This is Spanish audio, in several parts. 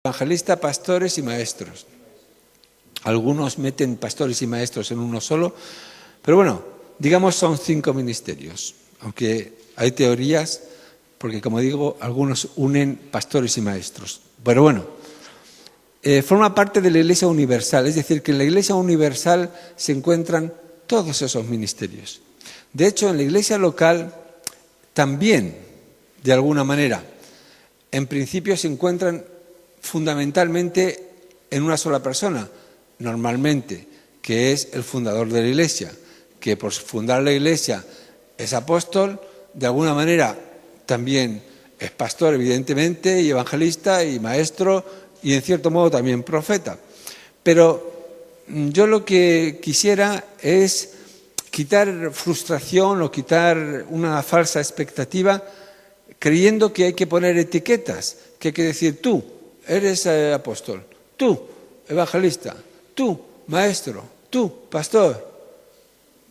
evangelistas, pastores y maestros. Algunos meten pastores y maestros en uno solo, pero bueno, digamos son 5 ministerios, aunque hay teorías, porque como digo, algunos unen pastores y maestros. Pero bueno, forma parte de la Iglesia Universal, es decir, que en la Iglesia Universal se encuentran todos esos ministerios. De hecho, en la Iglesia local también, de alguna manera, en principio se encuentran fundamentalmente en una sola persona, normalmente, que es el fundador de la Iglesia, que por fundar la Iglesia es apóstol, de alguna manera también es pastor, evidentemente, y evangelista, y maestro, y en cierto modo también profeta. Pero yo lo que quisiera es quitar frustración o quitar una falsa expectativa creyendo que hay que poner etiquetas, que hay que decir tú eres apóstol, tú evangelista, tú maestro, tú pastor.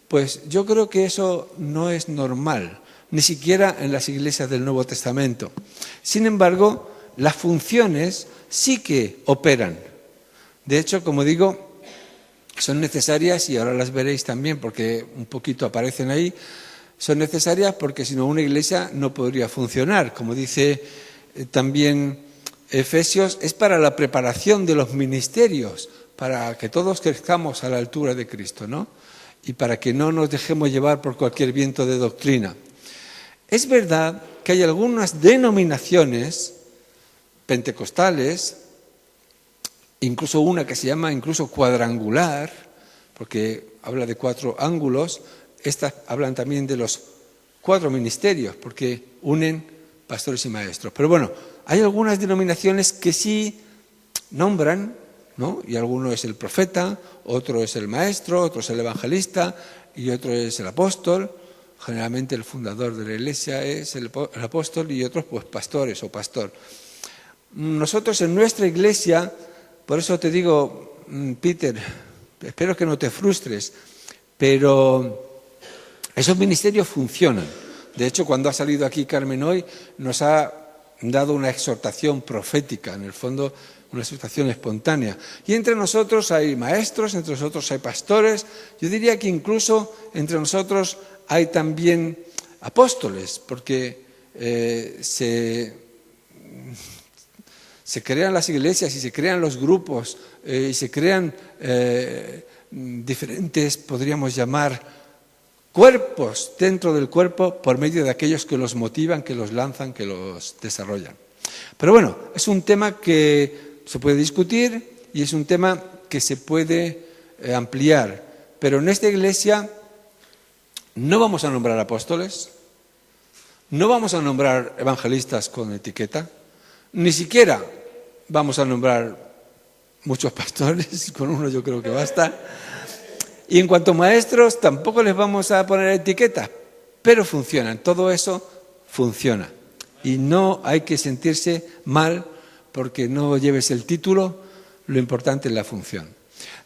Pues yo creo que eso no es normal, ni siquiera en las iglesias del Nuevo Testamento. Sin embargo, las funciones sí que operan. De hecho, como digo, son necesarias, y ahora las veréis también porque un poquito aparecen ahí, son necesarias porque si no una iglesia no podría funcionar. Como dice también Efesios, es para la preparación de los ministerios, para que todos crezcamos a la altura de Cristo, ¿no? Y para que no nos dejemos llevar por cualquier viento de doctrina. Es verdad que hay algunas denominaciones pentecostales, incluso una que se llama incluso cuadrangular, porque habla de 4 ángulos. Estas hablan también de los 4 ministerios, porque unen pastores y maestros. Pero bueno, hay algunas denominaciones que sí nombran, ¿no? Y alguno es el profeta, otro es el maestro, otro es el evangelista y otro es el apóstol. Generalmente el fundador de la iglesia es el apóstol y otros pues pastores o pastor. Nosotros en nuestra iglesia, por eso te digo, Peter, espero que no te frustres, pero esos ministerios funcionan. De hecho, cuando ha salido aquí Carmen hoy, nos ha dado una exhortación profética, en el fondo una exhortación espontánea. Y entre nosotros hay maestros, entre nosotros hay pastores, yo diría que incluso entre nosotros hay también apóstoles, porque se crean las iglesias y se crean los grupos y se crean diferentes, podríamos llamar, cuerpos dentro del cuerpo por medio de aquellos que los motivan, que los lanzan, que los desarrollan. Pero bueno, es un tema que se puede discutir y es un tema que se puede ampliar. Pero en esta iglesia no vamos a nombrar apóstoles, no vamos a nombrar evangelistas con etiqueta, ni siquiera vamos a nombrar muchos pastores, con uno yo creo que basta. Y en cuanto a maestros, tampoco les vamos a poner etiquetas, pero funcionan, todo eso funciona. Y no hay que sentirse mal porque no lleves el título, lo importante es la función.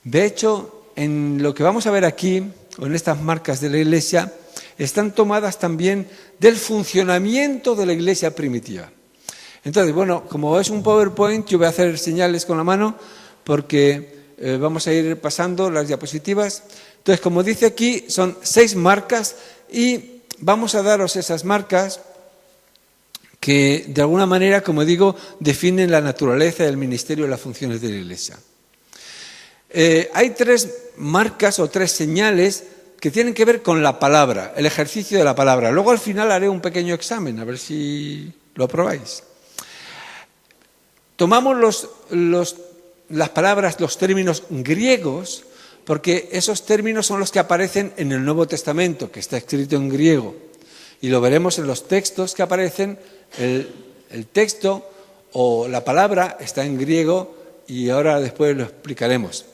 De hecho, en lo que vamos a ver aquí, o en estas marcas de la iglesia, están tomadas también del funcionamiento de la iglesia primitiva. Entonces, bueno, como es un PowerPoint, yo voy a hacer señales con la mano porque vamos a ir pasando las diapositivas. Entonces, como dice aquí, son 6 marcas y vamos a daros esas marcas que de alguna manera, como digo, definen la naturaleza del ministerio y las funciones de la iglesia. Hay 3 marcas o 3 señales que tienen que ver con la palabra, el ejercicio de la palabra. Luego al final haré un pequeño examen, a ver si lo aprobáis. Tomamos las palabras, los términos griegos, porque esos términos son los que aparecen en el Nuevo Testamento, que está escrito en griego. Y lo veremos en los textos que aparecen. El texto o la palabra está en griego y ahora después lo explicaremos.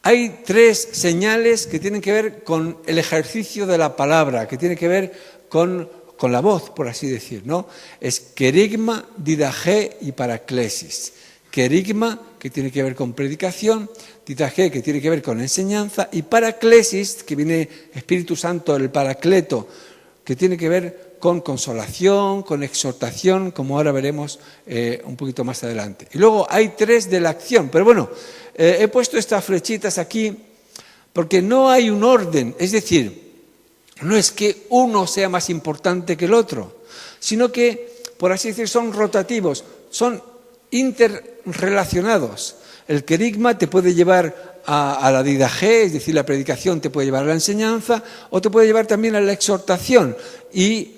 Hay 3 señales que tienen que ver con el ejercicio de la palabra, que tienen que ver con la voz, por así decir, ¿no? Es querigma, didaché y paraclesis. Querigma, que tiene que ver con predicación, didaché, que tiene que ver con enseñanza, y paraclesis, que viene Espíritu Santo, el paracleto, que tiene que ver con consolación, con exhortación, como ahora veremos un poquito más adelante. Y luego hay 3 de la acción, pero bueno, he puesto estas flechitas aquí porque no hay un orden, es decir, no es que uno sea más importante que el otro, sino que, por así decir, son rotativos, son interrelacionados. El querigma te puede llevar a la didaje, es decir, la predicación te puede llevar a la enseñanza, o te puede llevar también a la exhortación. Y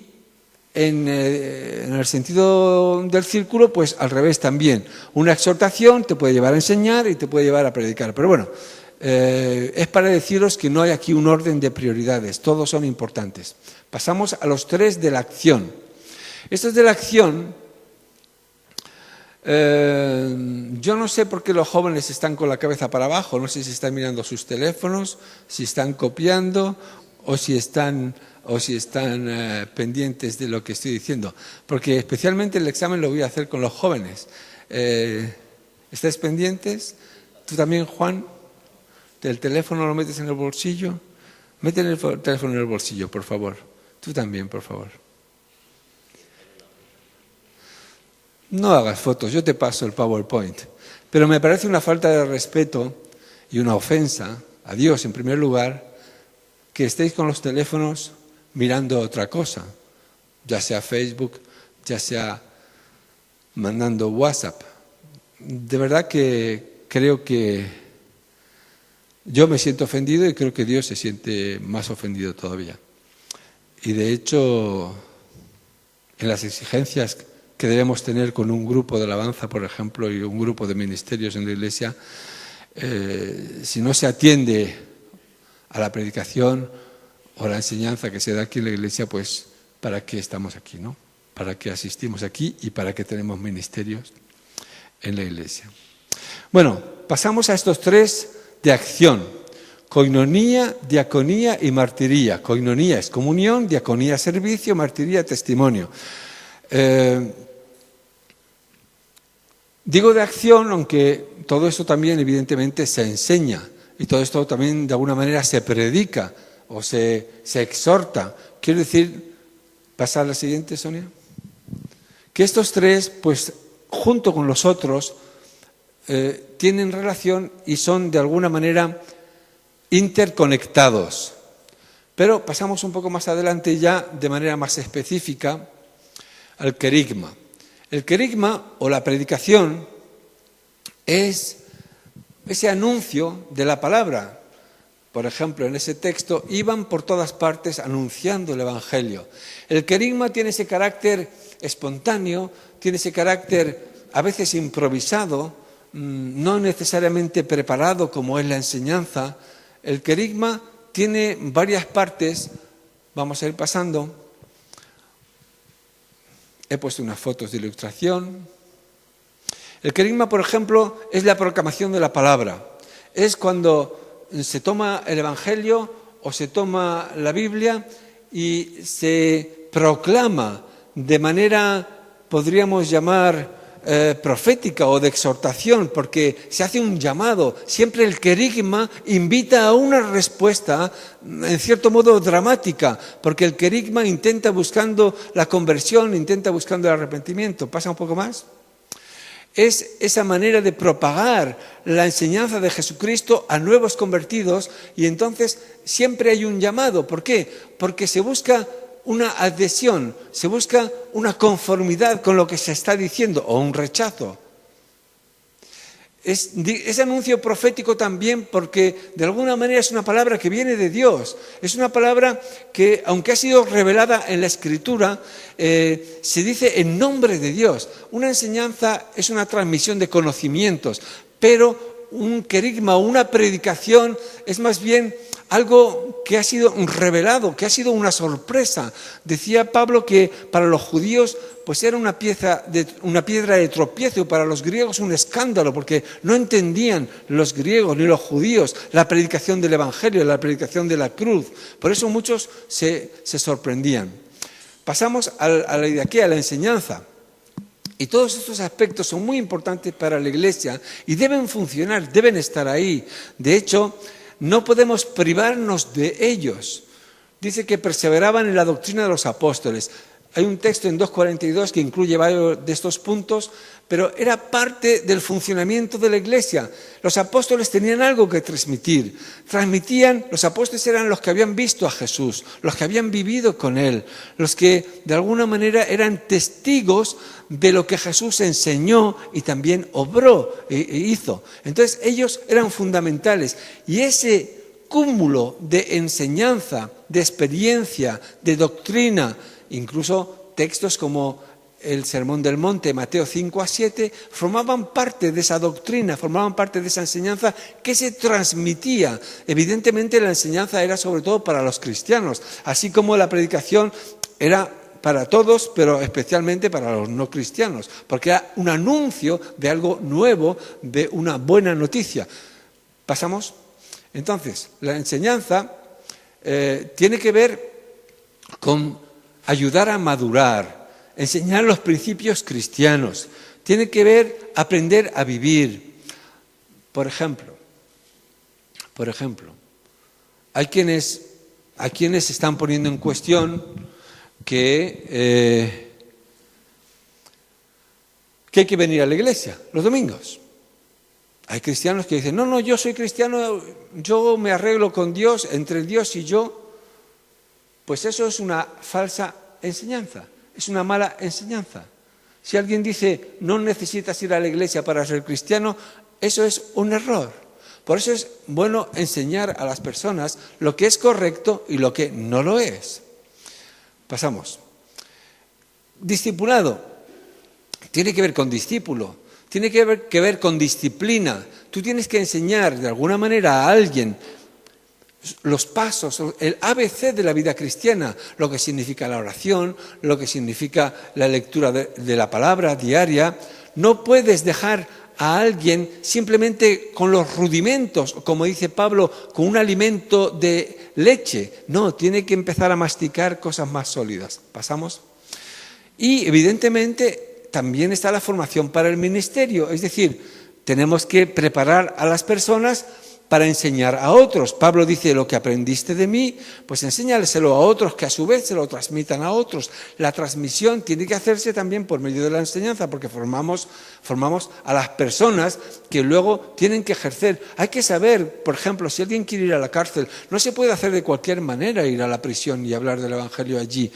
en el sentido del círculo, pues al revés también. Una exhortación te puede llevar a enseñar y te puede llevar a predicar. Pero bueno, es para deciros que no hay aquí un orden de prioridades, todos son importantes. Pasamos a los 3 de la acción. Estos de la acción, yo no sé por qué los jóvenes están con la cabeza para abajo, no sé si están mirando sus teléfonos, si están copiando o si están pendientes de lo que estoy diciendo, porque especialmente el examen lo voy a hacer con los jóvenes. ¿Estáis pendientes? ¿Tú también, Juan? ¿El teléfono lo metes en el bolsillo? Mete el teléfono en el bolsillo, por favor. Tú también, por favor. No hagas fotos, yo te paso el PowerPoint. Pero me parece una falta de respeto y una ofensa a Dios, en primer lugar, que estéis con los teléfonos mirando otra cosa, ya sea Facebook, ya sea mandando WhatsApp. De verdad que creo que yo me siento ofendido y creo que Dios se siente más ofendido todavía. Y de hecho, en las exigencias que debemos tener con un grupo de alabanza, por ejemplo, y un grupo de ministerios en la Iglesia, si no se atiende a la predicación o a la enseñanza que se da aquí en la Iglesia, pues ¿para qué estamos aquí, no? ¿Para qué asistimos aquí y para qué tenemos ministerios en la Iglesia? Bueno, pasamos a estos 3 de acción: coinonía, diaconía y martiría. Coinonía es comunión, diaconía servicio, martiría testimonio. Digo de acción, aunque todo esto también evidentemente se enseña y todo esto también de alguna manera se predica o se exhorta. Quiero decir, ¿pasa a la siguiente, Sonia? Que estos 3, pues junto con los otros, tienen relación y son de alguna manera interconectados. Pero pasamos un poco más adelante ya de manera más específica al querigma. El querigma o la predicación es ese anuncio de la palabra. Por ejemplo, en ese texto iban por todas partes anunciando el Evangelio. El querigma tiene ese carácter espontáneo, tiene ese carácter a veces improvisado, no necesariamente preparado como es la enseñanza. El querigma tiene varias partes, vamos a ir pasando. He puesto unas fotos de ilustración. El querigma, por ejemplo, es la proclamación de la palabra. Es cuando se toma el Evangelio o se toma la Biblia y se proclama de manera, podríamos llamar, profética o de exhortación, porque se hace un llamado. Siempre el querigma invita a una respuesta, en cierto modo dramática, porque el querigma intenta buscando la conversión, intenta buscando el arrepentimiento. ¿Pasa un poco más? Es esa manera de propagar la enseñanza de Jesucristo a nuevos convertidos, y entonces siempre hay un llamado. ¿Por qué? Porque se busca una adhesión, se busca una conformidad con lo que se está diciendo o un rechazo. Es anuncio profético también porque de alguna manera es una palabra que viene de Dios. Es una palabra que, aunque ha sido revelada en la Escritura, se dice en nombre de Dios. Una enseñanza es una transmisión de conocimientos, pero un querigma o una predicación es más bien algo que ha sido revelado, que ha sido una sorpresa. Decía Pablo que para los judíos pues era una piedra de tropiezo, para los griegos un escándalo, porque no entendían los griegos ni los judíos la predicación del Evangelio, la predicación de la cruz. Por eso muchos se sorprendían. Pasamos a la enseñanza. Y todos estos aspectos son muy importantes para la Iglesia y deben funcionar, deben estar ahí. De hecho, no podemos privarnos de ellos. Dice que perseveraban en la doctrina de los apóstoles. Hay un texto en 2:42 que incluye varios de estos puntos, pero era parte del funcionamiento de la Iglesia. Los apóstoles tenían algo que transmitir. Los apóstoles eran los que habían visto a Jesús, los que habían vivido con Él, los que de alguna manera eran testigos de lo que Jesús enseñó y también obró e hizo. Entonces ellos eran fundamentales. Y ese cúmulo de enseñanza, de experiencia, de doctrina, incluso textos como el Sermón del Monte, Mateo 5-7, formaban parte de esa doctrina, formaban parte de esa enseñanza que se transmitía. Evidentemente la enseñanza era sobre todo para los cristianos, así como la predicación era para todos, pero especialmente para los no cristianos, porque era un anuncio de algo nuevo, de una buena noticia. ¿Pasamos? Entonces, la enseñanza tiene que ver con ayudar a madurar, enseñar los principios cristianos, tiene que ver aprender a vivir. Por ejemplo, hay quienes están poniendo en cuestión que hay que venir a la iglesia los domingos. Hay cristianos que dicen, no, yo soy cristiano, yo me arreglo con Dios, entre Dios y yo. Pues eso es una falsa enseñanza, es una mala enseñanza. Si alguien dice, no necesitas ir a la iglesia para ser cristiano, eso es un error. Por eso es bueno enseñar a las personas lo que es correcto y lo que no lo es. Pasamos. Discipulado tiene que ver con discípulo, tiene que ver con disciplina. Tú tienes que enseñar de alguna manera a alguien los pasos, el ABC de la vida cristiana, lo que significa la oración, lo que significa la lectura de la palabra diaria. No puedes dejar a alguien simplemente con los rudimentos, como dice Pablo, con un alimento de leche. No, tiene que empezar a masticar cosas más sólidas. ¿Pasamos? Y evidentemente también está la formación para el ministerio, es decir, tenemos que preparar a las personas para enseñar a otros. Pablo dice, lo que aprendiste de mí, pues enséñaleselo a otros, que a su vez se lo transmitan a otros. La transmisión tiene que hacerse también por medio de la enseñanza, porque formamos a las personas que luego tienen que ejercer. Hay que saber, por ejemplo, si alguien quiere ir a la cárcel, no se puede hacer de cualquier manera ir a la prisión y hablar del Evangelio allí.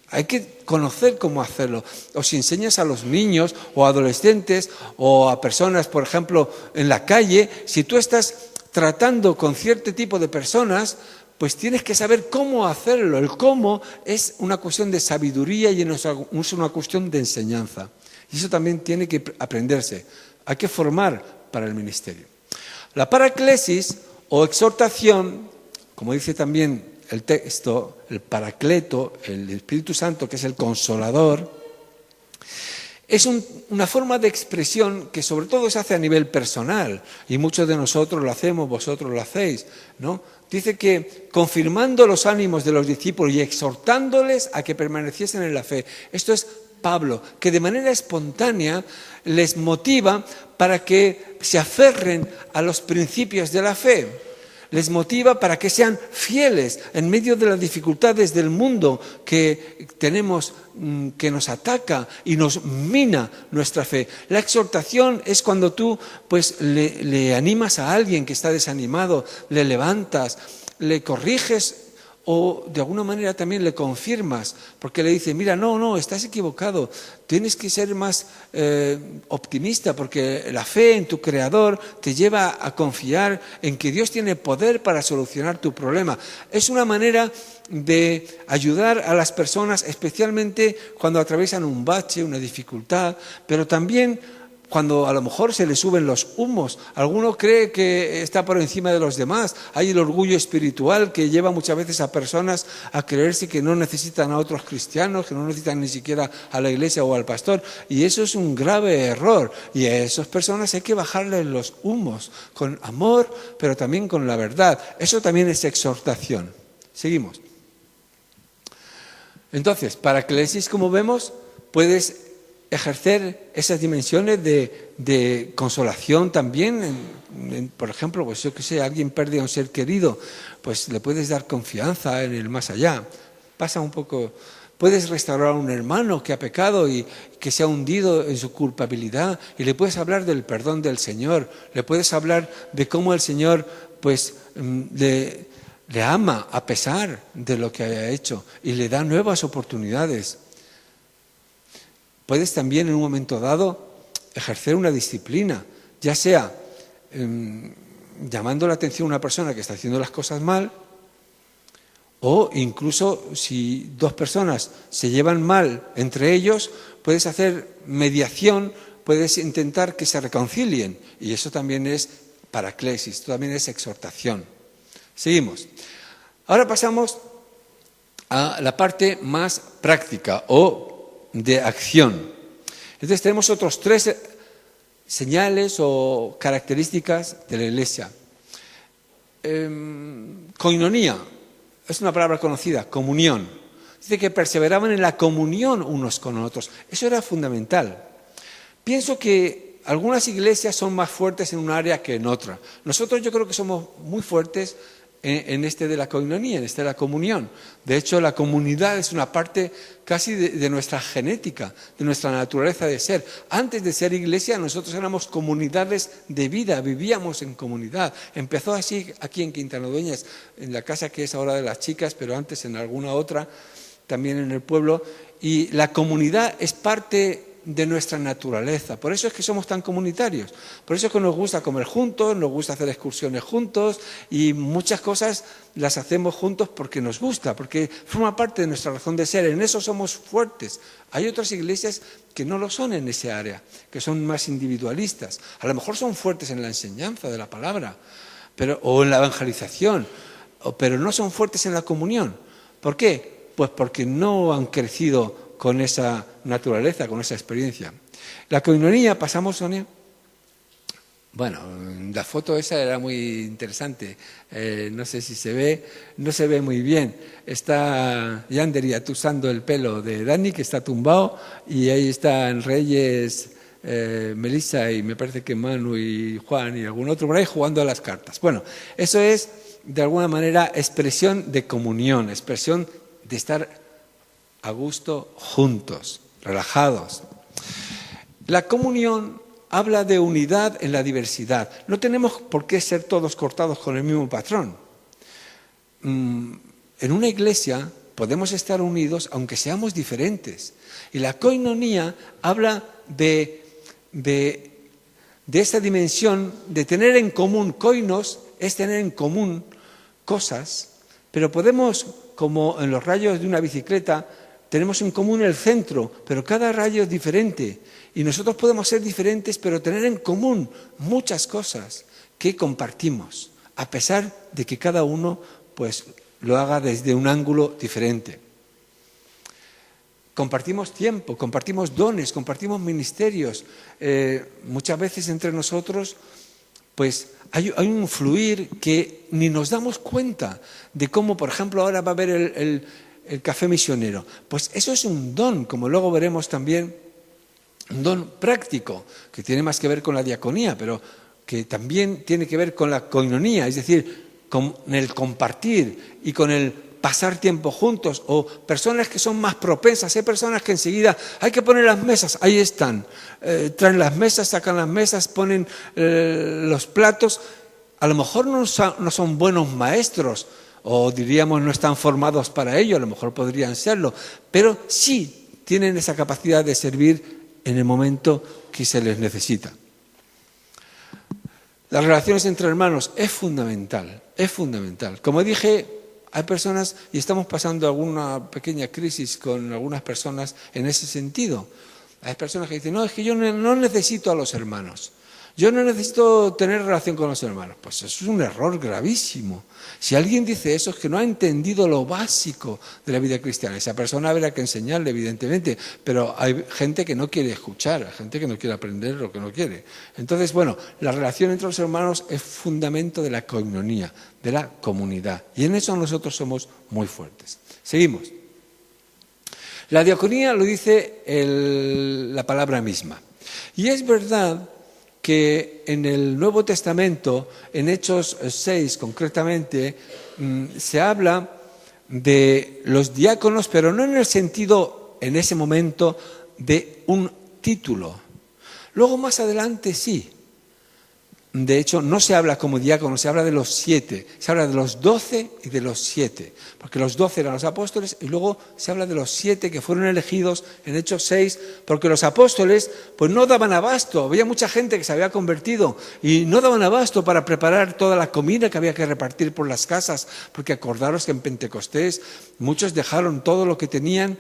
Hay que conocer cómo hacerlo. O si enseñas a los niños o adolescentes o a personas, por ejemplo, en la calle, si tú estás tratando con cierto tipo de personas, pues tienes que saber cómo hacerlo. El cómo es una cuestión de sabiduría y no es una cuestión de enseñanza. Y eso también tiene que aprenderse. Hay que formar para el ministerio. La paraclesis o exhortación, como dice también el texto, el paracleto, el Espíritu Santo, que es el consolador, es una forma de expresión que sobre todo se hace a nivel personal, y muchos de nosotros lo hacemos, vosotros lo hacéis, ¿no? Dice que confirmando los ánimos de los discípulos y exhortándoles a que permaneciesen en la fe. Esto es Pablo, que de manera espontánea les motiva para que se aferren a los principios de la fe. Les motiva para que sean fieles en medio de las dificultades del mundo que tenemos, que nos ataca y nos mina nuestra fe. La exhortación es cuando tú pues le animas a alguien que está desanimado, le levantas, le corriges o de alguna manera también le confirmas, porque le dices, mira, no, estás equivocado, tienes que ser más optimista, porque la fe en tu Creador te lleva a confiar en que Dios tiene poder para solucionar tu problema. Es una manera de ayudar a las personas, especialmente cuando atraviesan un bache, una dificultad, pero también cuando a lo mejor se le suben los humos. Alguno cree que está por encima de los demás. Hay el orgullo espiritual que lleva muchas veces a personas a creerse que no necesitan a otros cristianos, que no necesitan ni siquiera a la iglesia o al pastor. Y eso es un grave error. Y a esas personas hay que bajarles los humos con amor, pero también con la verdad. Eso también es exhortación. Seguimos. Entonces, paraclesis, como vemos, puedes ejercer esas dimensiones de consolación también. Por ejemplo, pues yo que sé, alguien pierde a un ser querido, pues le puedes dar confianza en el más allá. Pasa un poco, Puedes restaurar a un hermano que ha pecado y que se ha hundido en su culpabilidad y le puedes hablar del perdón del Señor, le puedes hablar de cómo el Señor le ama a pesar de lo que haya hecho y le da nuevas oportunidades. Puedes también en un momento dado ejercer una disciplina, ya sea llamando la atención a una persona que está haciendo las cosas mal, o incluso si dos personas se llevan mal entre ellos, puedes hacer mediación, puedes intentar que se reconcilien. Y eso también es paraclesis, también es exhortación. Seguimos. Ahora pasamos a la parte más práctica o de acción. Entonces tenemos otros 3 señales o características de la Iglesia. Koinonía. Es una palabra conocida, comunión. Dice que perseveraban en la comunión unos con otros. Eso era fundamental. Pienso que algunas iglesias son más fuertes en un área que en otra. Nosotros yo creo que somos muy fuertes en este de la koinonía, en este de la comunión. De hecho, la comunidad es una parte casi de nuestra genética, de nuestra naturaleza de ser. Antes de ser iglesia, nosotros éramos comunidades de vida, vivíamos en comunidad. Empezó así aquí en Quintana Dueñas, en la casa que es ahora de las chicas, pero antes en alguna otra, también en el pueblo. Y la comunidad es parte de nuestra naturaleza. Por eso es que somos tan comunitarios. Por eso es que nos gusta comer juntos, nos gusta hacer excursiones juntos y muchas cosas las hacemos juntos porque nos gusta, porque forma parte de nuestra razón de ser. En eso somos fuertes. Hay otras iglesias que no lo son en ese área, que son más individualistas. A lo mejor son fuertes en la enseñanza de la palabra o en la evangelización, pero no son fuertes en la comunión. ¿Por qué? Pues porque no han crecido con esa naturaleza, con esa experiencia. La koinonía, pasamos, Sonia. Bueno, la foto esa era muy interesante. No sé si se ve, no se ve muy bien. Está Yander atusando el pelo de Dani, que está tumbado, y ahí están Reyes, Melissa y me parece que Manu y Juan y algún otro por ahí jugando a las cartas. Bueno, eso es de alguna manera expresión de comunión, expresión de estar a gusto juntos, relajados. La comunión habla de unidad en la diversidad. No tenemos por qué ser todos cortados con el mismo patrón. En una iglesia podemos estar unidos aunque seamos diferentes. Y la koinonía habla de esa dimensión de tener en común. Koinos es tener en común cosas, pero podemos, como en los rayos de una bicicleta, tenemos en común el centro, pero cada rayo es diferente. Y nosotros podemos ser diferentes, pero tener en común muchas cosas que compartimos, a pesar de que cada uno pues, lo haga desde un ángulo diferente. Compartimos tiempo, compartimos dones, compartimos ministerios. Muchas veces entre nosotros pues, hay un fluir que ni nos damos cuenta de cómo, por ejemplo, ahora va a haber el café misionero. Pues eso es un don, como luego veremos también, un don práctico, que tiene más que ver con la diaconía, pero que también tiene que ver con la koinonía, es decir, con el compartir y con el pasar tiempo juntos, o personas que son más propensas, hay personas que enseguida hay que poner las mesas, ahí están, traen las mesas, sacan las mesas, ponen los platos, a lo mejor no son buenos maestros, o diríamos no están formados para ello, a lo mejor podrían serlo, pero sí tienen esa capacidad de servir en el momento que se les necesita. Las relaciones entre hermanos es fundamental, es fundamental. Como dije, hay personas, y estamos pasando alguna pequeña crisis con algunas personas en ese sentido. Hay personas que dicen, no, es que yo no necesito a los hermanos. Yo no necesito tener relación con los hermanos. Pues eso es un error gravísimo. Si alguien dice eso es que no ha entendido lo básico de la vida cristiana. Esa persona habrá que enseñarle, evidentemente, pero hay gente que no quiere escuchar, hay gente que no quiere aprender lo que no quiere. Entonces, bueno, la relación entre los hermanos es fundamento de la koinonía, de la comunidad. Y en eso nosotros somos muy fuertes. Seguimos. La diaconía lo dice la palabra misma. Y es verdad que en el Nuevo Testamento, en Hechos 6 concretamente, se habla de los diáconos, pero no en el sentido, en ese momento, de un título. Luego más adelante sí. De hecho, no se habla como diácono, se habla de los 7, se habla de los 12 y de los 7, porque los 12 eran los apóstoles y luego se habla de los 7 que fueron elegidos en Hechos 6, porque los apóstoles pues no daban abasto, había mucha gente que se había convertido y no daban abasto para preparar toda la comida que había que repartir por las casas, porque acordaros que en Pentecostés muchos dejaron todo lo que tenían,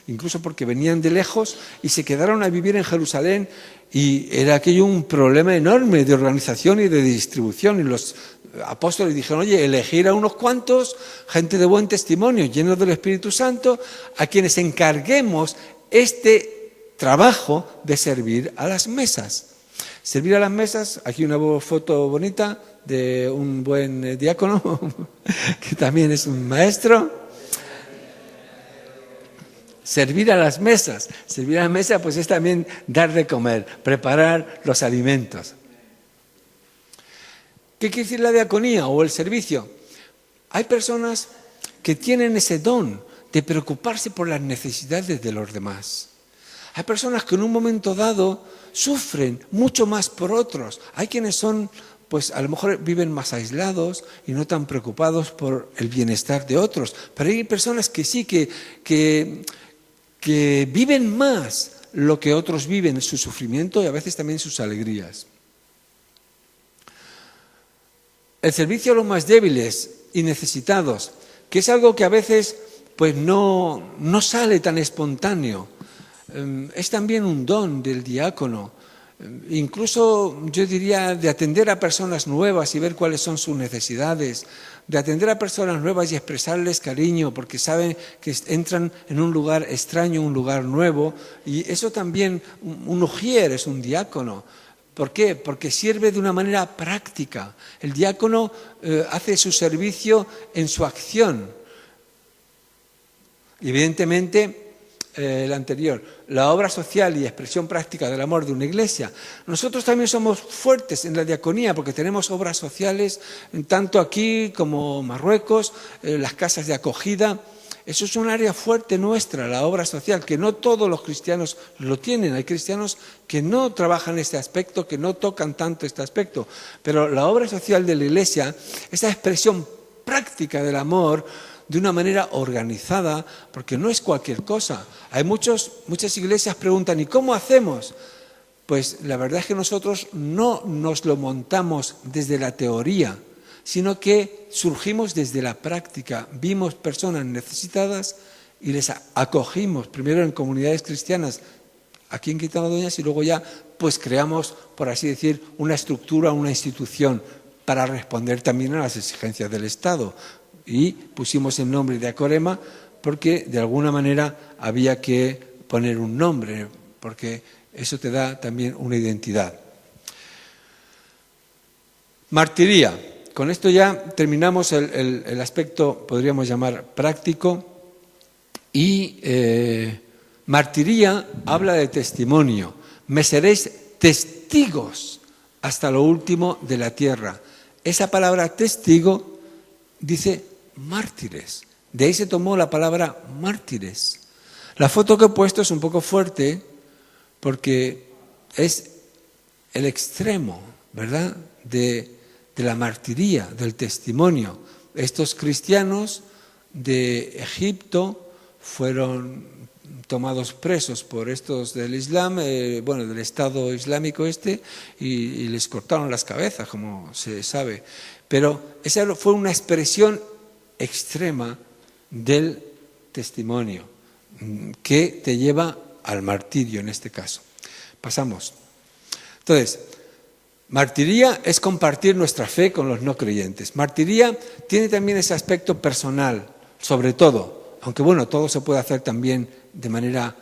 incluso porque venían de lejos y se quedaron a vivir en Jerusalén. Y era aquello un problema enorme de organización y de distribución. Y los apóstoles dijeron, oye, elegir a unos cuantos, gente de buen testimonio, llenos del Espíritu Santo, a quienes encarguemos este trabajo de servir a las mesas. Servir a las mesas, aquí una foto bonita de un buen diácono, que también es un maestro. Servir a las mesas pues es también dar de comer, preparar los alimentos. ¿Qué quiere decir la diaconía o el servicio? Hay personas que tienen ese don de preocuparse por las necesidades de los demás. Hay personas que en un momento dado sufren mucho más por otros. Hay quienes son, pues a lo mejor viven más aislados y no tan preocupados por el bienestar de otros. Pero hay personas que sí, que viven más lo que otros viven, su sufrimiento y a veces también sus alegrías. El servicio a los más débiles y necesitados, que es algo que a veces pues no sale tan espontáneo, es también un don del diácono. Incluso yo diría de atender a personas nuevas y ver cuáles son sus necesidades, de atender a personas nuevas y expresarles cariño porque saben que entran en un lugar extraño, un lugar nuevo, y eso también un ujier es un diácono. ¿Por qué? Porque sirve de una manera práctica. El diácono hace su servicio en su acción. Evidentemente, el anterior, la obra social y expresión práctica del amor de una iglesia. Nosotros también somos fuertes en la diaconía porque tenemos obras sociales, tanto aquí como en Marruecos, las casas de acogida. Eso es un área fuerte nuestra, la obra social, que no todos los cristianos lo tienen. Hay cristianos que no trabajan este aspecto, que no tocan tanto este aspecto. Pero la obra social de la iglesia, esa expresión práctica del amor, de una manera organizada, porque no es cualquier cosa. Hay muchas iglesias preguntan, ¿y cómo hacemos? Pues la verdad es que nosotros no nos lo montamos desde la teoría, sino que surgimos desde la práctica. Vimos personas necesitadas y les acogimos, primero en comunidades cristianas, aquí en Quintana-Doñas, y luego ya pues creamos, por así decir, una estructura, una institución para responder también a las exigencias del Estado. Y pusimos el nombre de Acorema porque de alguna manera había que poner un nombre, porque eso te da también una identidad. Martiría. Con esto ya terminamos el aspecto, podríamos llamar, práctico. Y martiría habla de testimonio. Me seréis testigos hasta lo último de la tierra. Esa palabra testigo dice mártires. De ahí se tomó la palabra mártires. La foto que he puesto es un poco fuerte porque es el extremo, ¿verdad?, de la martiría, del testimonio. Estos cristianos de Egipto fueron tomados presos por estos del Islam, del Estado Islámico y les cortaron las cabezas, como se sabe. Pero esa fue una expresión extrema del testimonio que te lleva al martirio en este caso. Pasamos. Entonces, martiría es compartir nuestra fe con los no creyentes. Martiría tiene también ese aspecto personal, sobre todo, aunque todo se puede hacer también de manera,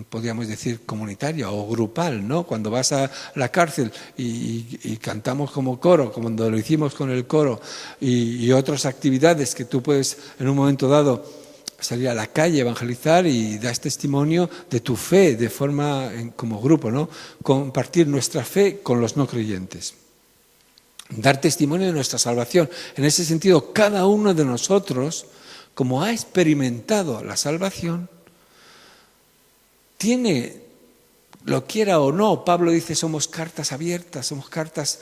podríamos decir, comunitaria o grupal, ¿no? Cuando vas a la cárcel y cantamos como coro, como lo hicimos con el coro, y otras actividades que tú puedes en un momento dado salir a la calle, evangelizar y das testimonio de tu fe de forma como grupo, ¿no? Compartir nuestra fe con los no creyentes. Dar testimonio de nuestra salvación. En ese sentido, cada uno de nosotros, como ha experimentado la salvación, tiene, lo quiera o no, Pablo dice, somos cartas abiertas, somos cartas,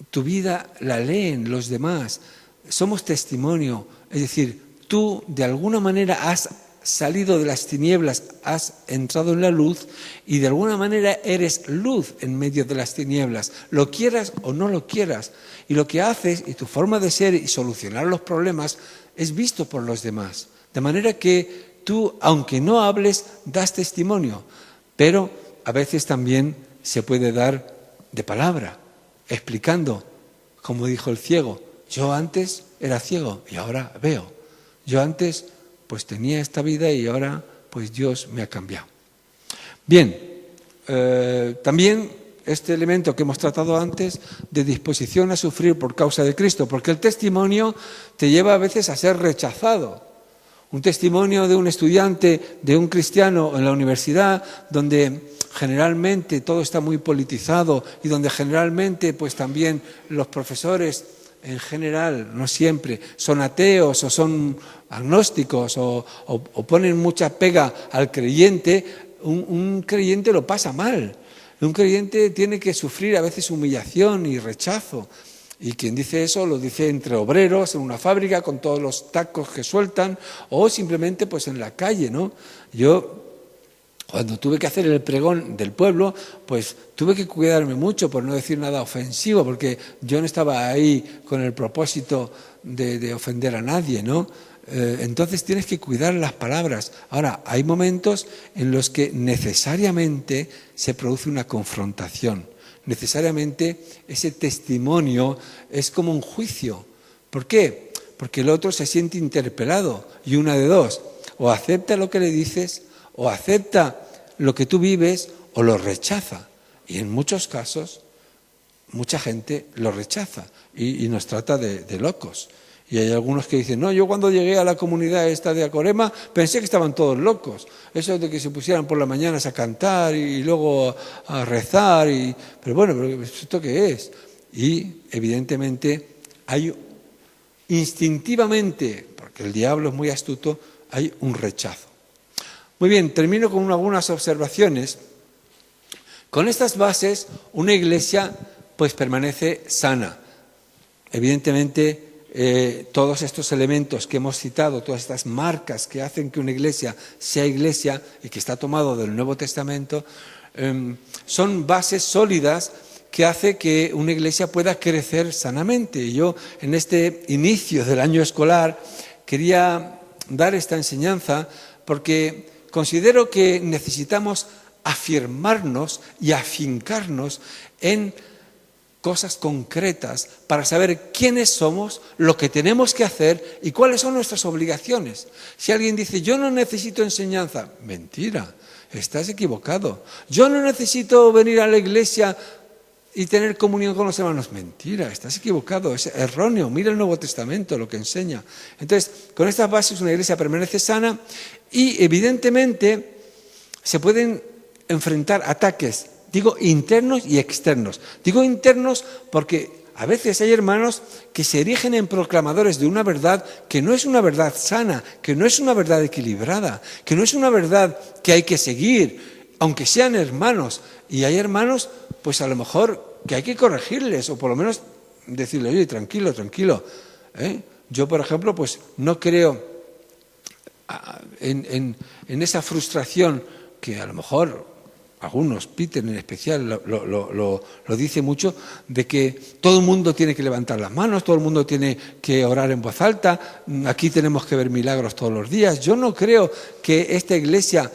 tu vida la leen los demás, somos testimonio, es decir, tú de alguna manera has salido de las tinieblas, has entrado en la luz y de alguna manera eres luz en medio de las tinieblas, lo quieras o no lo quieras. Y lo que haces y tu forma de ser y solucionar los problemas es visto por los demás. De manera que tú, aunque no hables, das testimonio, pero a veces también se puede dar de palabra, explicando, como dijo el ciego, yo antes era ciego y ahora veo. Yo antes pues tenía esta vida y ahora pues Dios me ha cambiado. Bien, también este elemento que hemos tratado antes de disposición a sufrir por causa de Cristo, porque el testimonio te lleva a veces a ser rechazado. Un testimonio de un estudiante, de un cristiano en la universidad, donde generalmente todo está muy politizado y donde generalmente pues también los profesores en general, no siempre, son ateos o son agnósticos o ponen mucha pega al creyente, un creyente lo pasa mal. Un creyente tiene que sufrir a veces humillación y rechazo. Y quien dice eso lo dice entre obreros, en una fábrica, con todos los tacos que sueltan, o simplemente pues en la calle, ¿no? Yo, cuando tuve que hacer el pregón del pueblo, pues tuve que cuidarme mucho por no decir nada ofensivo, porque yo no estaba ahí con el propósito de ofender a nadie, ¿no? Entonces tienes que cuidar las palabras. Ahora, hay momentos en los que necesariamente se produce una confrontación. Necesariamente ese testimonio es como un juicio. ¿Por qué? Porque el otro se siente interpelado y una de dos, o acepta lo que le dices, o acepta lo que tú vives, o lo rechaza. Y en muchos casos, mucha gente lo rechaza y nos trata de locos. Y hay algunos que dicen, no, yo cuando llegué a la comunidad esta de Acorema pensé que estaban todos locos. Eso de que se pusieran por las mañanas a cantar y luego a rezar. Pero bueno, ¿pero esto qué es? Y evidentemente hay instintivamente, porque el diablo es muy astuto, hay un rechazo. Muy bien, termino con algunas observaciones. Con estas bases, una iglesia pues permanece sana. Evidentemente, todos estos elementos que hemos citado, todas estas marcas que hacen que una iglesia sea iglesia y que está tomado del Nuevo Testamento, son bases sólidas que hace que una iglesia pueda crecer sanamente. Y yo, en este inicio del año escolar, quería dar esta enseñanza porque considero que necesitamos afirmarnos y afincarnos en cosas concretas para saber quiénes somos, lo que tenemos que hacer y cuáles son nuestras obligaciones. Si alguien dice, yo no necesito enseñanza, mentira, estás equivocado. Yo no necesito venir a la iglesia y tener comunión con los hermanos, mentira, estás equivocado, es erróneo. Mira el Nuevo Testamento, lo que enseña. Entonces, con estas bases una iglesia permanece sana y evidentemente se pueden enfrentar ataques, digo internos y externos. Digo internos porque a veces hay hermanos que se erigen en proclamadores de una verdad que no es una verdad sana, que no es una verdad equilibrada, que no es una verdad que hay que seguir, aunque sean hermanos. Y hay hermanos, pues a lo mejor que hay que corregirles o por lo menos decirle, oye, tranquilo, tranquilo. Yo, por ejemplo, pues no creo en esa frustración que a lo mejor algunos, Peter en especial, lo dice mucho, de que todo el mundo tiene que levantar las manos, todo el mundo tiene que orar en voz alta, aquí tenemos que ver milagros todos los días. Yo no creo que esta iglesia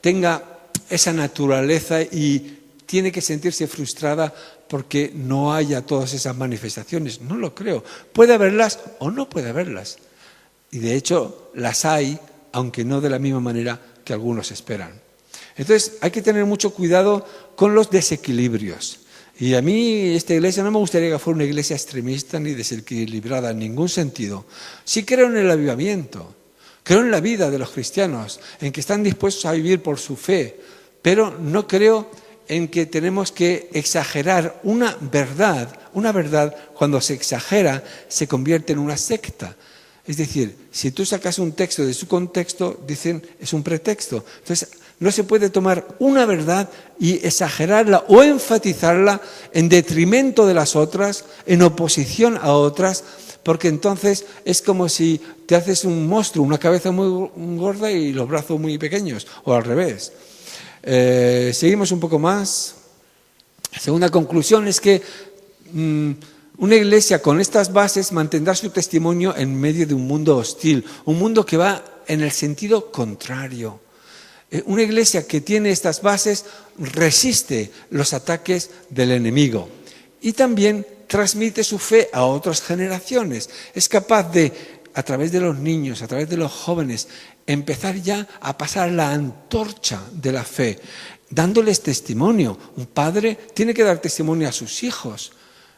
tenga esa naturaleza y tiene que sentirse frustrada porque no haya todas esas manifestaciones. No lo creo. Puede haberlas o no puede haberlas. Y de hecho las hay, aunque no de la misma manera que algunos esperan. Entonces hay que tener mucho cuidado con los desequilibrios. Y a mí esta iglesia no me gustaría que fuera una iglesia extremista ni desequilibrada en ningún sentido. Sí creo en el avivamiento, creo en la vida de los cristianos, en que están dispuestos a vivir por su fe, pero no creo en que tenemos que exagerar una verdad cuando se exagera se convierte en una secta. Es decir, si tú sacas un texto de su contexto, dicen es un pretexto. Entonces, no se puede tomar una verdad y exagerarla o enfatizarla en detrimento de las otras, en oposición a otras, porque entonces es como si te haces un monstruo, una cabeza muy gorda y los brazos muy pequeños, o al revés. Seguimos un poco más. La segunda conclusión es que una iglesia con estas bases mantendrá su testimonio en medio de un mundo hostil, un mundo que va en el sentido contrario. Una iglesia que tiene estas bases resiste los ataques del enemigo y también transmite su fe a otras generaciones. Es capaz de, a través de los niños, a través de los jóvenes, empezar ya a pasar la antorcha de la fe, dándoles testimonio. Un padre tiene que dar testimonio a sus hijos.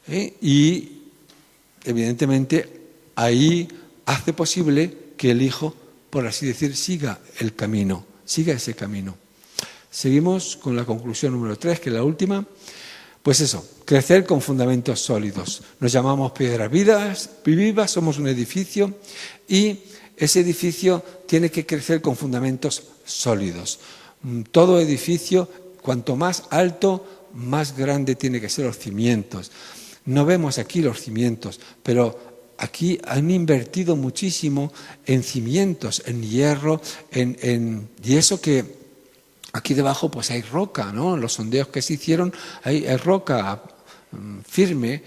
Y evidentemente ahí hace posible que el hijo, por así decir, siga el camino, siga ese camino. Seguimos con la conclusión número 3, que es la última. Pues eso, crecer con fundamentos sólidos. Nos llamamos piedras vivas, somos un edificio y ese edificio tiene que crecer con fundamentos sólidos. Todo edificio, cuanto más alto, más grande tiene que ser los cimientos. No vemos aquí los cimientos, pero aquí han invertido muchísimo en cimientos, en hierro, y eso que aquí debajo pues hay roca, ¿no? Los sondeos que se hicieron hay roca firme,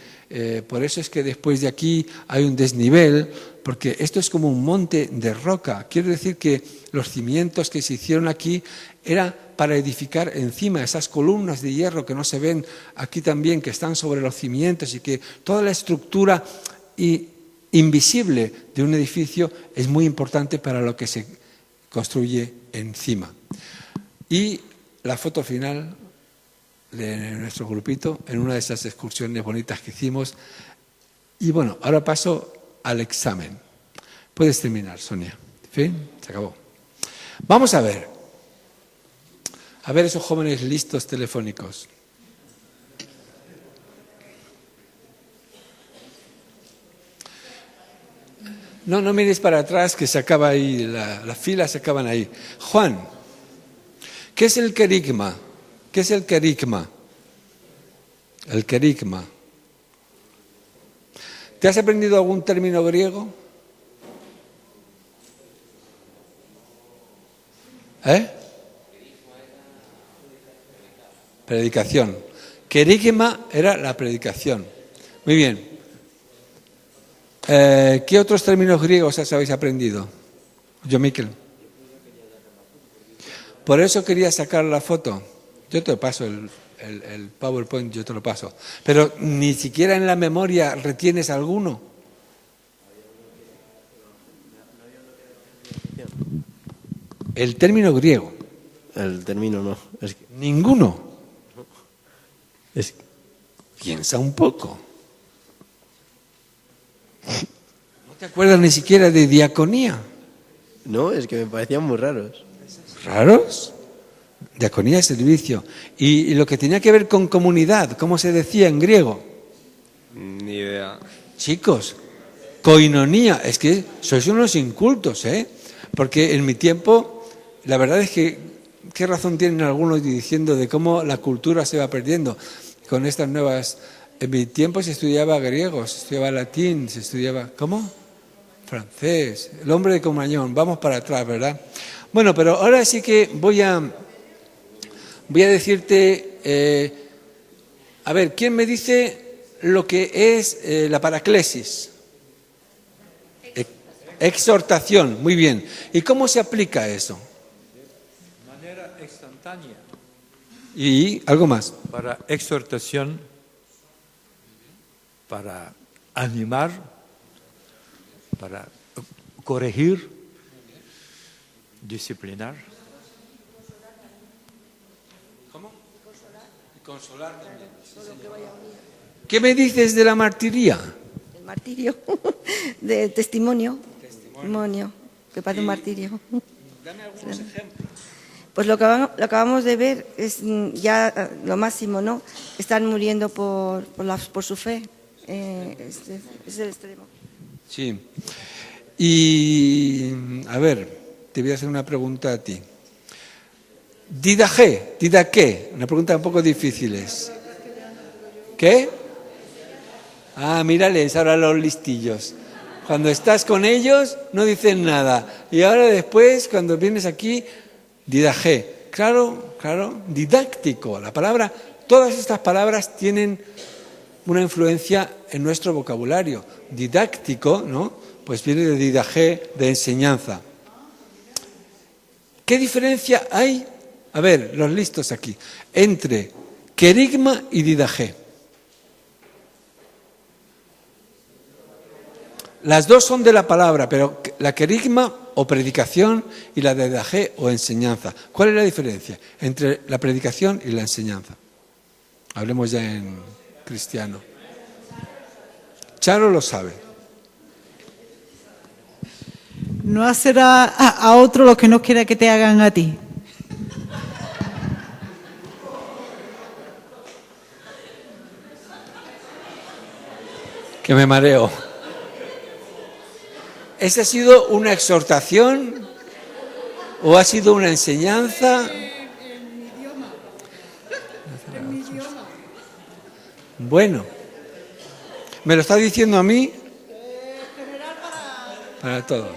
por eso es que después de aquí hay un desnivel, porque esto es como un monte de roca. Quiero decir que los cimientos que se hicieron aquí era para edificar encima esas columnas de hierro que no se ven aquí también, que están sobre los cimientos, y que toda la estructura invisible de un edificio es muy importante para lo que se construye encima. Y la foto final de nuestro grupito en una de esas excursiones bonitas que hicimos. Y bueno, ahora paso al examen. Puedes terminar, Sonia. ¿Fin? Se acabó. Vamos a ver esos jóvenes listos telefónicos. No mires para atrás, que se acaba ahí, las filas se acaban ahí. Juan, ¿qué es el querigma? ¿Qué es el querigma? El querigma. ¿Te has aprendido algún término griego? Predicación. Querigma era la predicación. Muy bien. ¿Qué otros términos griegos habéis aprendido? Yo, Miquel. Por eso quería sacar la foto. Yo te lo paso, el PowerPoint yo te lo paso. Pero ni siquiera en la memoria retienes alguno. El término griego. El término no. Ninguno. Piensa un poco. ¿No te acuerdas ni siquiera de diaconía? No, es que me parecían muy raros. ¿Raros? Diaconía es servicio. Y lo que tenía que ver con comunidad, ¿cómo se decía en griego? Ni idea. Chicos, koinonía, es que sois unos incultos, porque en mi tiempo, la verdad es que, ¿qué razón tienen algunos diciendo de cómo la cultura se va perdiendo con estas nuevas? En mi tiempo se estudiaba griego, se estudiaba latín, se estudiaba, ¿cómo? Francés, el hombre de Cromañón, vamos para atrás, ¿verdad? Bueno, pero ahora sí que voy a decirte, a ver, ¿quién me dice lo que es la paraclesis? Exhortación, muy bien. ¿Y cómo se aplica eso? De manera instantánea. ¿Y algo más? Para exhortación, para animar, para corregir, disciplinar. ¿Cómo? Consolar también. ¿Qué me dices de la martiría? El martirio, de testimonio, que parece un martirio. Dame algunos ejemplos. Pues lo que acabamos de ver es ya lo máximo, ¿no? Están muriendo por su fe. Es el extremo. Sí. Y, a ver, te voy a hacer una pregunta a ti. Didaqué, una pregunta un poco difícil. ¿Qué? Ah, mírales ahora los listillos. Cuando estás con ellos no dicen nada. Y ahora después, cuando vienes aquí, didaqué. Claro, didáctico. La palabra, todas estas palabras tienen una influencia en nuestro vocabulario. Didáctico, ¿no? Pues viene de didaqué, de enseñanza. ¿Qué diferencia hay? A ver, los listos aquí. Entre querigma y didaqué. Las dos son de la palabra, pero la querigma o predicación y la didaqué o enseñanza. ¿Cuál es la diferencia entre la predicación y la enseñanza? Hablemos ya en cristiano. Charo lo sabe. No hacer a otro lo que no quiera que te hagan a ti. Que me mareo. ¿Esa ha sido una exhortación o ha sido una enseñanza? Bueno, ¿me lo está diciendo a mí? Para todo.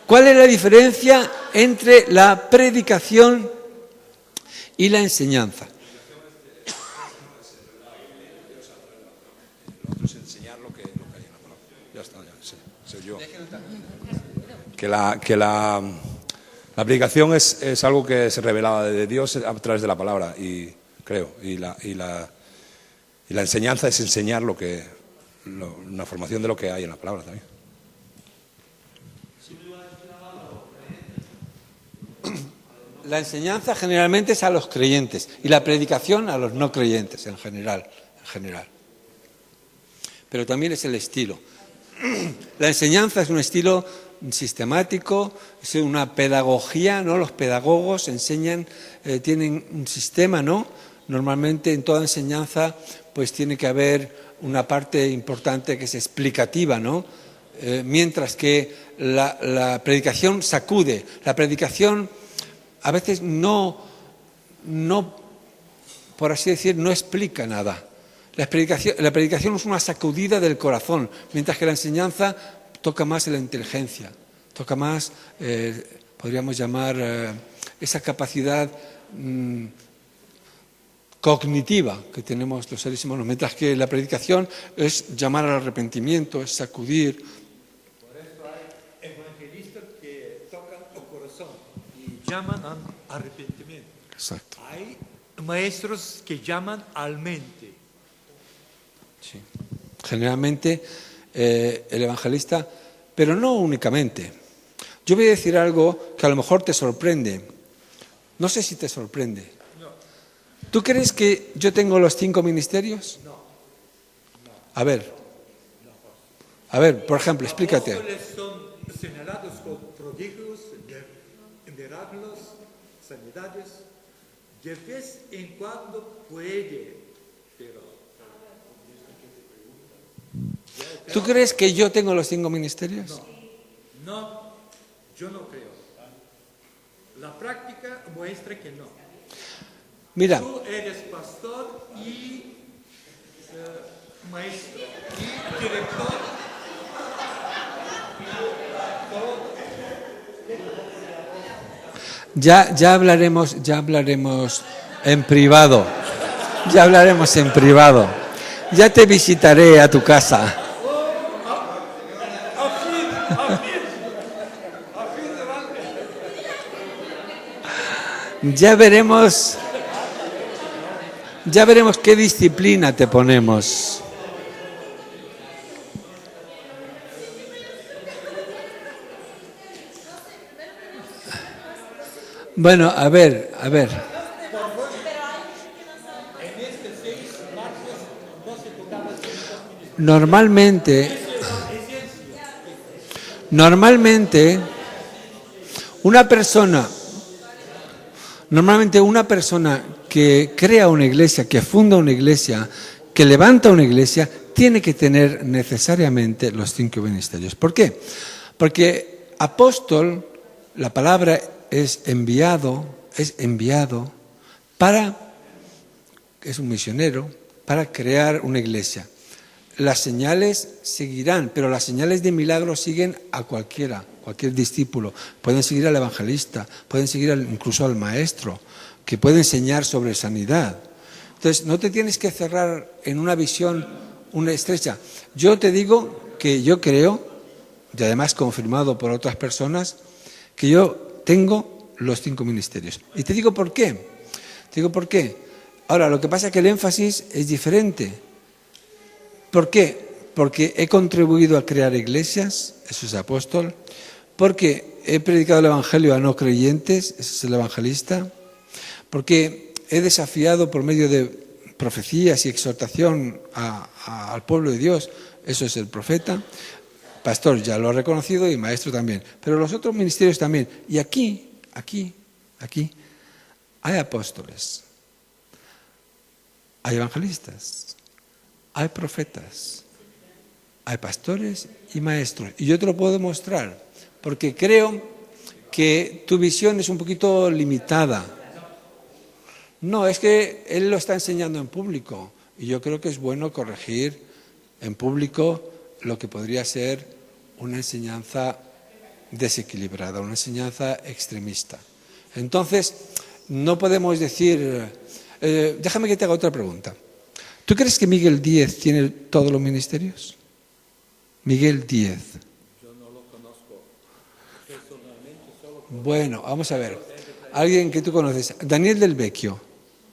¿Cuál es la diferencia entre la predicación y la enseñanza? Enseñar lo que hay en la palabra. Ya está, sé yo. Que la predicación es algo que se revelaba de Dios a través de la palabra, y creo. Y la enseñanza es enseñar una formación de lo que hay en la palabra también. La enseñanza generalmente es a los creyentes y la predicación a los no creyentes en general. Pero también es el estilo. La enseñanza es un estilo sistemático, es una pedagogía, ¿no? Los pedagogos enseñan, tienen un sistema, ¿no? Normalmente en toda enseñanza pues tiene que haber una parte importante que es explicativa, ¿no? Mientras que la predicación sacude. La predicación a veces no, por así decir, no explica nada. La predicación es una sacudida del corazón, mientras que la enseñanza toca más la inteligencia, toca más, podríamos llamar, esa capacidad cognitiva que tenemos los seres humanos, mientras que la predicación es llamar al arrepentimiento, es sacudir. Por eso hay evangelistas que tocan el corazón y llaman al arrepentimiento. Exacto. Hay maestros que llaman al mente. Sí. Generalmente el evangelista, pero no únicamente. Yo voy a decir algo que a lo mejor te sorprende. No sé si te sorprende. ¿Tú crees que yo tengo los 5 ministerios? No. A ver, por ejemplo, explícate. Apóstoles son señalados con prodigios, milagros, sanidades. De vez en cuando puede, pero... ¿Tú crees que yo tengo los 5 ministerios? No, yo no creo. La práctica muestra que no. Mira, Tú eres pastor y maestro y director. ya hablaremos en privado. Ya hablaremos en privado. Ya te visitaré a tu casa. Ya veremos qué disciplina te ponemos. Bueno, a ver. Normalmente una persona que crea una iglesia, que funda una iglesia, que levanta una iglesia tiene que tener necesariamente los 5 ministerios. ¿Por qué? Porque apóstol, la palabra es enviado para, es un misionero, para crear una iglesia. Las señales seguirán, pero las señales de milagros siguen a cualquier discípulo. Pueden seguir al evangelista, pueden seguir incluso al maestro, que puede enseñar sobre sanidad. Entonces, no te tienes que cerrar en una visión, una estrecha. Yo te digo que yo creo, y además confirmado por otras personas, que yo tengo los 5 ministerios. Y te digo por qué. Te digo por qué. Ahora, lo que pasa es que el énfasis es diferente. ¿Por qué? Porque he contribuido a crear iglesias, eso es apóstol. Porque he predicado el evangelio a no creyentes, ese es el evangelista. Porque he desafiado por medio de profecías y exhortación al pueblo de Dios, eso es el profeta. Pastor ya lo ha reconocido y maestro también. Pero los otros ministerios también. Y aquí, hay apóstoles, hay evangelistas, hay profetas, hay pastores y maestros. Y yo te lo puedo demostrar, porque creo que tu visión es un poquito limitada. No, es que él lo está enseñando en público. Y yo creo que es bueno corregir en público lo que podría ser una enseñanza desequilibrada, una enseñanza extremista. Entonces, no podemos decir... déjame que te haga otra pregunta. ¿Tú crees que Miguel Díez tiene todos los ministerios? Miguel Díez. Yo no lo conozco personalmente. Bueno, vamos a ver. Alguien que tú conoces. Daniel del Vecchio.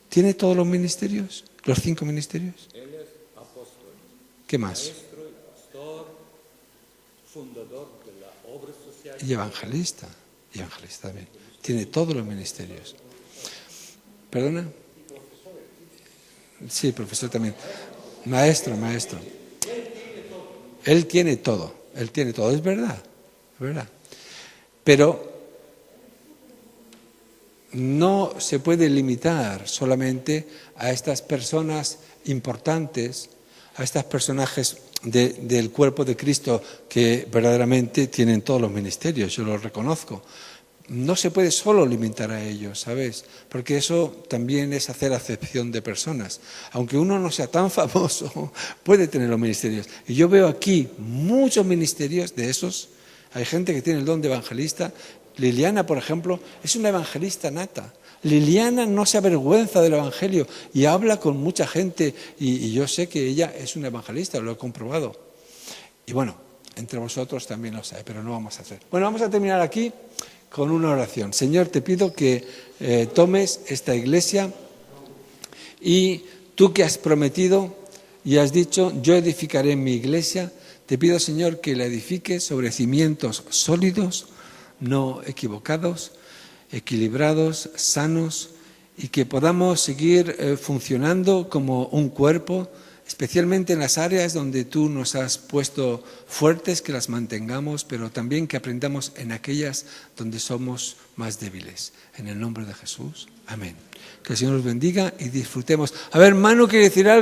¿Tiene todos los ministerios? ¿Los 5 ministerios? Él es apóstol. ¿Qué más? Maestro, pastor, fundador de la obra social. Y evangelista. Y evangelista también. Tiene todos los ministerios. ¿Perdona? Sí, profesor también. Maestro. Él tiene todo. Es verdad. Pero no se puede limitar solamente a estas personas importantes, a estos personajes del cuerpo de Cristo que verdaderamente tienen todos los ministerios, yo lo reconozco. No se puede solo limitar a ellos, ¿sabes? Porque eso también es hacer acepción de personas. Aunque uno no sea tan famoso, puede tener los ministerios. Y yo veo aquí muchos ministerios de esos. Hay gente que tiene el don de evangelista. Liliana, por ejemplo, es una evangelista nata. Liliana no se avergüenza del evangelio y habla con mucha gente. Y yo sé que ella es una evangelista, lo he comprobado. Y bueno, entre vosotros también lo sé, pero no vamos a hacer. Bueno, vamos a terminar aquí con una oración. Señor, te pido que tomes esta iglesia y tú que has prometido y has dicho, yo edificaré mi iglesia, te pido, Señor, que la edifiques sobre cimientos sólidos, no equivocados, equilibrados, sanos, y que podamos seguir funcionando como un cuerpo, especialmente en las áreas donde tú nos has puesto fuertes, que las mantengamos, pero también que aprendamos en aquellas donde somos más débiles. En el nombre de Jesús. Amén. Que el Señor nos bendiga y disfrutemos. A ver, Manu quiere decir algo.